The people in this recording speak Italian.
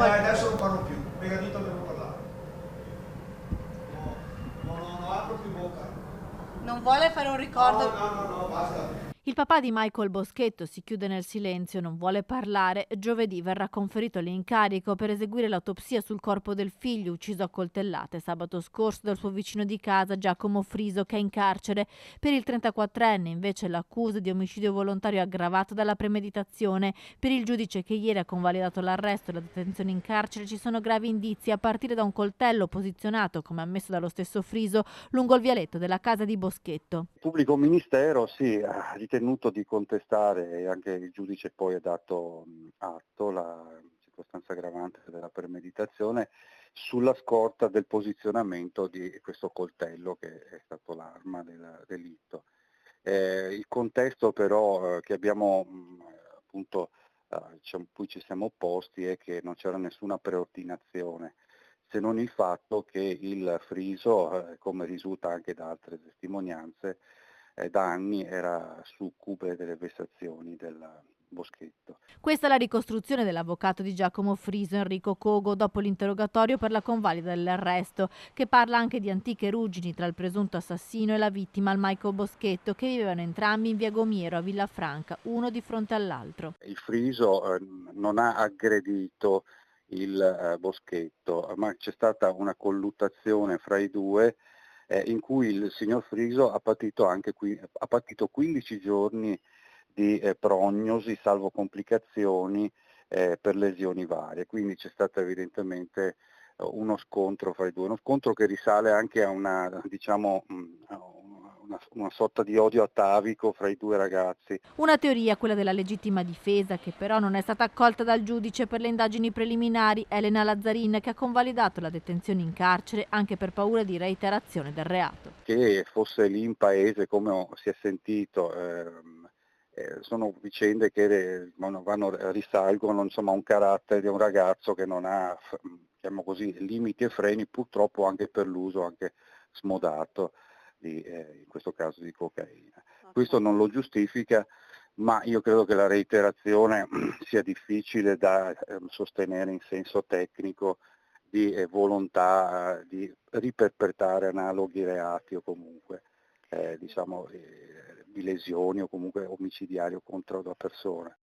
Adesso non parlo più, mi ha detto che non parlare. Non apro più bocca. Non vuole fare un ricordo? No, basta. Il papà di Michael Boschetto si chiude nel silenzio, non vuole parlare. Giovedì verrà conferito l'incarico per eseguire l'autopsia sul corpo del figlio ucciso a coltellate sabato scorso dal suo vicino di casa Giacomo Friso, che è in carcere. Per il 34enne invece l'accusa di omicidio volontario aggravato dalla premeditazione. Per il giudice che ieri ha convalidato l'arresto e la detenzione in carcere ci sono gravi indizi a partire da un coltello posizionato, come ammesso dallo stesso Friso, lungo il vialetto della casa di Boschetto. Il pubblico ministero sì, ha ritenuto di contestare, e anche il giudice poi ha dato atto, la circostanza aggravante della premeditazione sulla scorta del posizionamento di questo coltello che è stato l'arma del delitto. Il contesto però che abbiamo appunto cui ci siamo opposti è che non c'era nessuna preordinazione, se non il fatto che il Friso, come risulta anche da altre testimonianze, da anni era succube delle vessazioni del Boschetto. Questa è la ricostruzione dell'avvocato di Giacomo Friso, Enrico Cogo, dopo l'interrogatorio per la convalida dell'arresto, che parla anche di antiche ruggini tra il presunto assassino e la vittima, il Michael Boschetto, che vivevano entrambi in via Gomiero a Villafranca, uno di fronte all'altro. Il Friso non ha aggredito il Boschetto, ma c'è stata una colluttazione fra i due in cui il signor Friso ha patito 15 giorni di prognosi, salvo complicazioni per lesioni varie. Quindi c'è stato evidentemente uno scontro fra i due, uno scontro che risale anche a una sorta di odio atavico fra i due ragazzi. Una teoria, quella della legittima difesa, che però non è stata accolta dal giudice per le indagini preliminari, Elena Lazzarin, che ha convalidato la detenzione in carcere anche per paura di reiterazione del reato. Che fosse lì in paese, come si è sentito, sono vicende che risalgono insomma, a un carattere di un ragazzo che non ha, diciamo così, limiti e freni, purtroppo anche per l'uso anche smodato in questo caso di cocaina. Questo non lo giustifica, ma io credo che la reiterazione sia difficile da sostenere in senso tecnico di volontà di riperpetrare analoghi reati o comunque di lesioni o comunque omicidiario contro la persona.